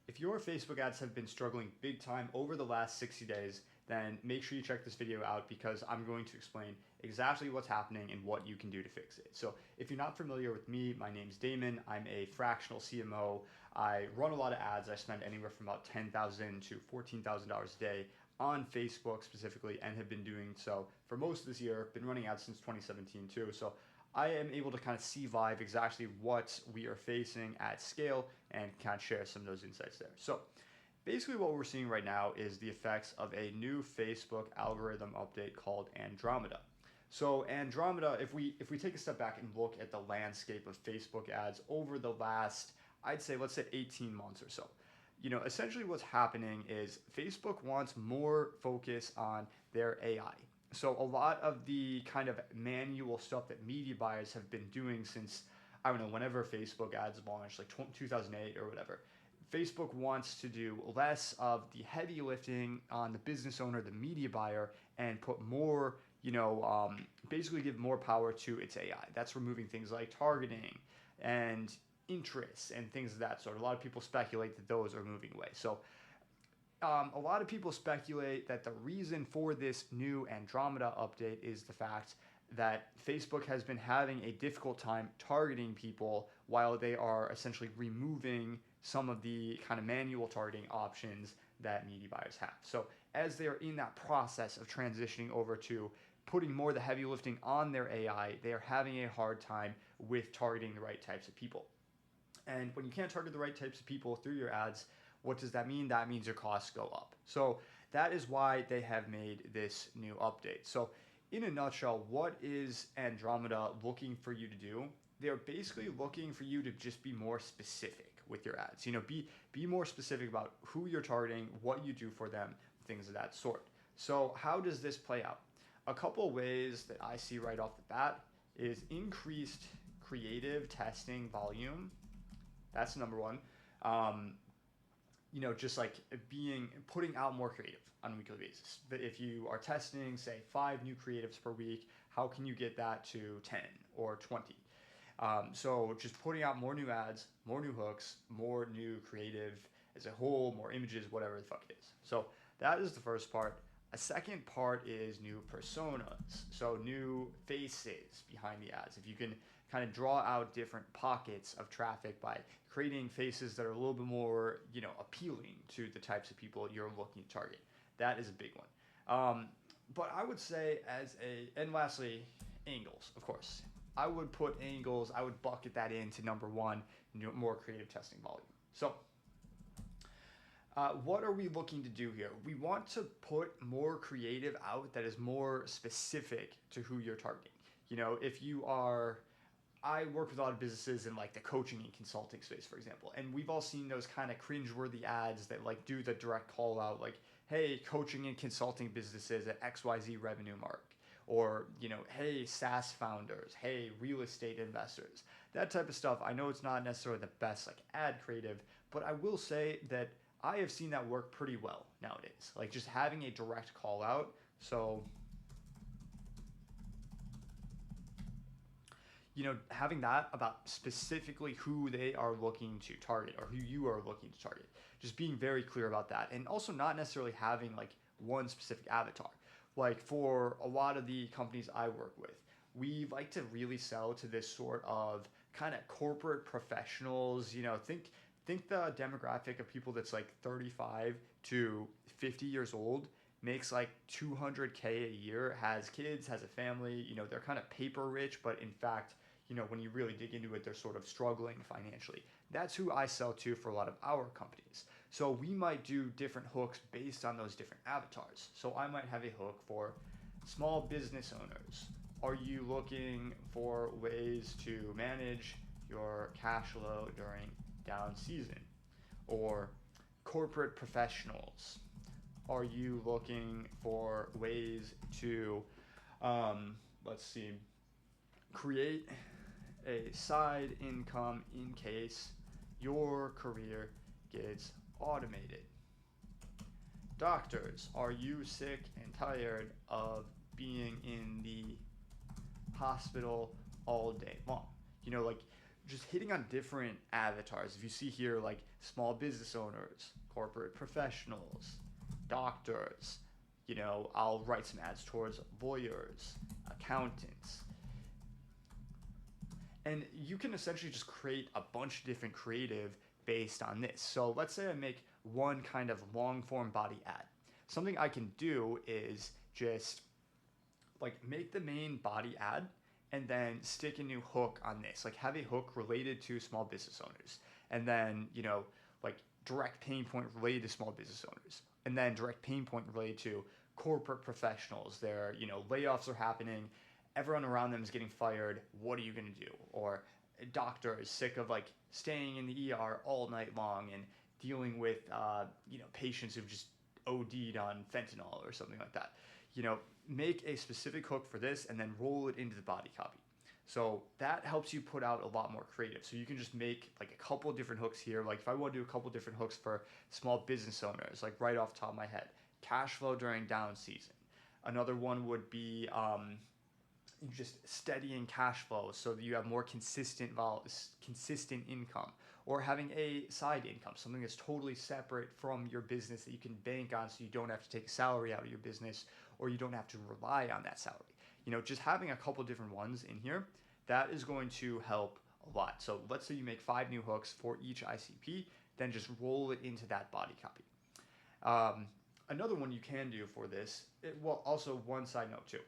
If your Facebook ads have been struggling big time over the last 60 days, then make sure you check this video out because I'm going to explain exactly what's happening and what you can do to fix it. So if you're not familiar with me, my name's Damon. I'm a fractional CMO. I run a lot of ads. I spend anywhere from about $10,000 to $14,000 a day on Facebook specifically, and have been doing so for most of this year. Been running ads since 2017 too. So I am able to kind of see live exactly what we are facing at scale and kind of share some of those insights there. So basically what we're seeing right now is the effects of a new Facebook algorithm update called Andromeda. So Andromeda, if we take a step back and look at the landscape of Facebook ads over the last, I'd say, let's say 18 months or so, essentially what's happening is Facebook wants more focus on their AI. So a lot of the kind of manual stuff that media buyers have been doing since, I don't know, whenever Facebook ads launched, like 2008 or whatever, Facebook wants to do less of the heavy lifting on the business owner, the media buyer, and put more, basically give more power to its AI. That's removing things like targeting and interests and things of that sort. A lot of people speculate that those are moving away. So a lot of people speculate that the reason for this new Andromeda update is the fact that Facebook has been having a difficult time targeting people while they are essentially removing some of the kind of manual targeting options that media buyers have. So as they are in that process of transitioning over to putting more of the heavy lifting on their AI, they are having a hard time with targeting the right types of people. And when you can't target the right types of people through your ads, what does that mean? That means your costs go up. So that is why they have made this new update. So in a nutshell, what is Andromeda looking for you to do? They're basically looking for you to just be more specific with your ads. Be more specific about who you're targeting, what you do for them, things of that sort. So how does this play out? A couple ways that I see right off the bat is increased creative testing volume. That's number one. Just like putting out more creative on a weekly basis. But if you are testing, say, 5 new creatives per week, how can you get that to 10 or 20? So just putting out more new ads, more new hooks, more new creative as a whole, more images, whatever the fuck it is. So that is the first part. A second part is new personas, so new faces behind the ads. If you can kind of draw out different pockets of traffic by creating faces that are a little bit more, appealing to the types of people you're looking to target. That is a big one. But I would say and lastly, angles, of course. I would bucket that into number one, more creative testing volume. So what are we looking to do here? We want to put more creative out that is more specific to who you're targeting. I work with a lot of businesses in like the coaching and consulting space, for example, and we've all seen those kind of cringeworthy ads that like do the direct call out, like, hey, coaching and consulting businesses at XYZ revenue mark, or, hey, SaaS founders, hey, real estate investors, that type of stuff. I know it's not necessarily the best like ad creative, but I will say that I have seen that work pretty well nowadays. Like just having a direct call out. So having that about specifically who they are looking to target or who you are looking to target. Just being very clear about that. And also not necessarily having like one specific avatar. Like for a lot of the companies I work with, we like to really sell to this sort of kind of corporate professionals. Think the demographic of people that's like 35 to 50 years old, makes like $200K a year, has kids, has a family, they're kind of paper rich, but in fact, when you really dig into it, they're sort of struggling financially. That's who I sell to for a lot of our companies. So we might do different hooks based on those different avatars. So I might have a hook for small business owners. Are you looking for ways to manage your cash flow during down season? Or corporate professionals. Are you looking for ways to, create a side income in case your career gets automated? Doctors, are you sick and tired of being in the hospital all day long? just hitting on different avatars. If you see here, like small business owners, corporate professionals, doctors, I'll write some ads towards lawyers, accountants. And you can essentially just create a bunch of different creative based on this. So let's say I make one kind of long form body ad. Something I can do is just like make the main body ad and then stick a new hook on this. Like have a hook related to small business owners. And then, like direct pain point related to small business owners. And then direct pain point related to corporate professionals. Their, layoffs are happening. Everyone around them is getting fired. What are you going to do? Or a doctor is sick of like staying in the ER all night long and dealing with, patients who've just OD'd on fentanyl or something like that. Make a specific hook for this and then roll it into the body copy. So that helps you put out a lot more creative. So you can just make like a couple different hooks here. Like if I want to do a couple different hooks for small business owners, like right off the top of my head, cash flow during down season. Another one would be just steadying cash flow so that you have more consistent income, or having a side income, something that's totally separate from your business that you can bank on so you don't have to take a salary out of your business or you don't have to rely on that salary. Just having a couple different ones in here, that is going to help a lot. So let's say you make 5 new hooks for each ICP, then just roll it into that body copy. Another one you can do for this, also one side note too.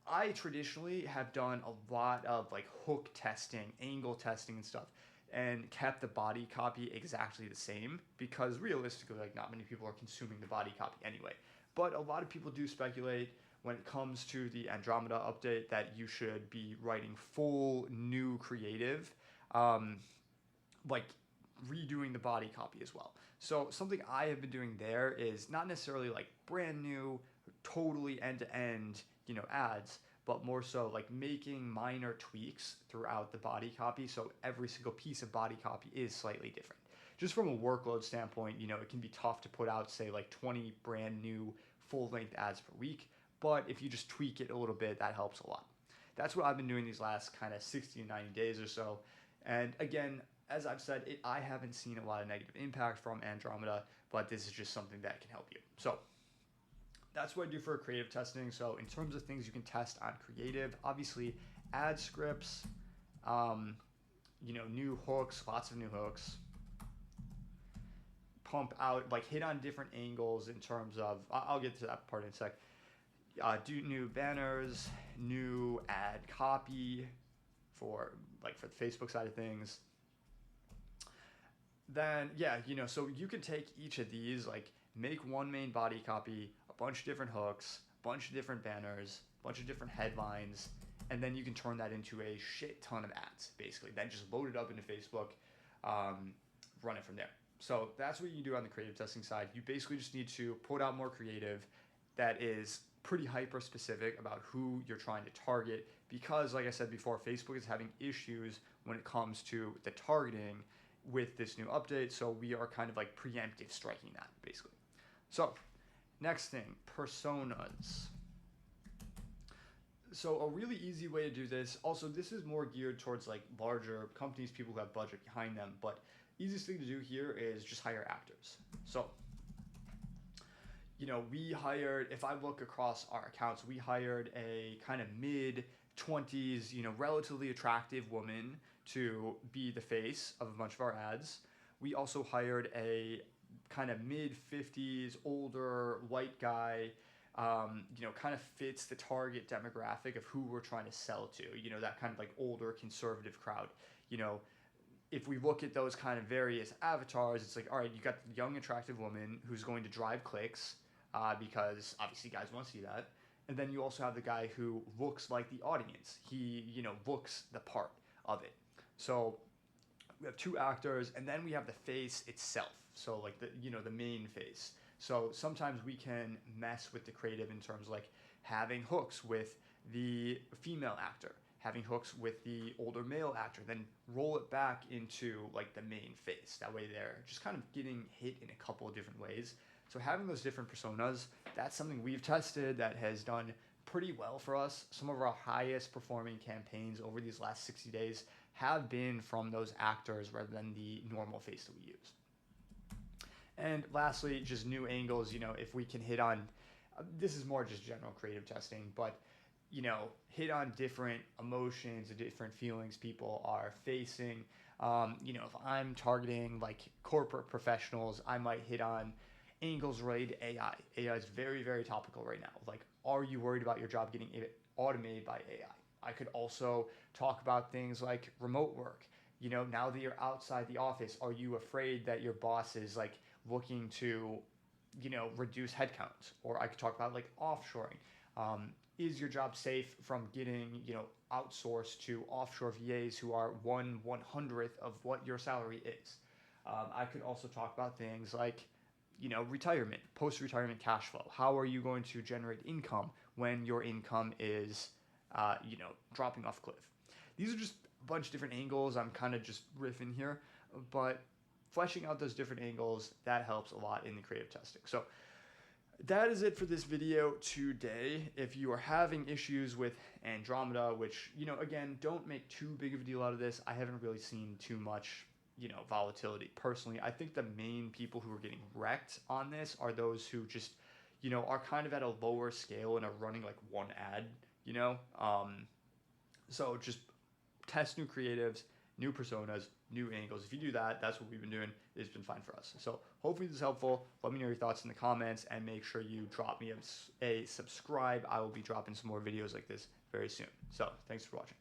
I traditionally have done a lot of like hook testing, angle testing and stuff, and kept the body copy exactly the same because realistically, like not many people are consuming the body copy anyway. But a lot of people do speculate when it comes to the Andromeda update that you should be writing full new creative, like redoing the body copy as well. So something I have been doing there is not necessarily like brand new, totally end-to-end, ads, but more so like making minor tweaks throughout the body copy. So every single piece of body copy is slightly different. Just from a workload standpoint, it can be tough to put out, say, like 20 brand new full-length ads per week. But if you just tweak it a little bit, that helps a lot. That's what I've been doing these last kind of 60 to 90 days or so. And again, as I've said, I haven't seen a lot of negative impact from Andromeda, but this is just something that can help you. So that's what I do for creative testing. So in terms of things you can test on creative, obviously ad scripts, new hooks, lots of new hooks. Pump out, like hit on different angles in terms of, I'll get to that part in a sec. Do new banners, new ad copy for the Facebook side of things. Then, so you can take each of these, like make one main body copy, a bunch of different hooks, a bunch of different banners, a bunch of different headlines, and then you can turn that into a shit ton of ads, basically. Then just load it up into Facebook, run it from there. So that's what you do on the creative testing side. You basically just need to put out more creative that is pretty hyper specific about who you're trying to target, because like I said before, Facebook is having issues when it comes to the targeting with this new update. So we are kind of like preemptive striking that basically. So next thing, personas. So a really easy way to do this, also this is more geared towards like larger companies, people who have budget behind them, but easiest thing to do here is just hire actors. So, we hired, if I look across our accounts, we hired a kind of mid-20s, relatively attractive woman to be the face of a bunch of our ads. We also hired a kind of mid-50s, older, white guy, kind of fits the target demographic of who we're trying to sell to, that kind of like older conservative crowd. If we look at those kind of various avatars, it's like, all right, you got the young, attractive woman who's going to drive clicks because obviously guys want to see that. And then you also have the guy who looks like the audience. He, looks the part of it. So we have 2 actors, and then we have the face itself. So like the main face. So sometimes we can mess with the creative in terms of like having hooks with the female actor, having hooks with the older male actor, then roll it back into like the main face. That way they're just kind of getting hit in a couple of different ways. So having those different personas, that's something we've tested that has done pretty well for us. Some of our highest performing campaigns over these last 60 days have been from those actors rather than the normal face that we use. And lastly, just new angles. If we can hit on, this is more just general creative testing, but hit on different emotions and different feelings people are facing. If I'm targeting like corporate professionals, I might hit on angles related to AI. AI is very, very topical right now. Like, are you worried about your job getting automated by AI? I could also talk about things like remote work. Now that you're outside the office, are you afraid that your boss is like looking to, reduce headcounts? Or I could talk about like offshoring. Is your job safe from getting, outsourced to offshore VAs who are 1/100th of what your salary is? I could also talk about things like, retirement, post-retirement cash flow. How are you going to generate income when your income is, dropping off a cliff? These are just a bunch of different angles. I'm kind of just riffing here, but fleshing out those different angles, that helps a lot in the creative testing. So that is it for this video today. If you are having issues with Andromeda, which, again, don't make too big of a deal out of this. I haven't really seen too much, volatility. Personally, I think the main people who are getting wrecked on this are those who just, are kind of at a lower scale and are running like one ad, So just test new creatives, new personas, new angles. If you do that, that's what we've been doing. It's been fine for us. So hopefully this is helpful. Let me know your thoughts in the comments, and make sure you drop me a subscribe. I will be dropping some more videos like this very soon. So thanks for watching.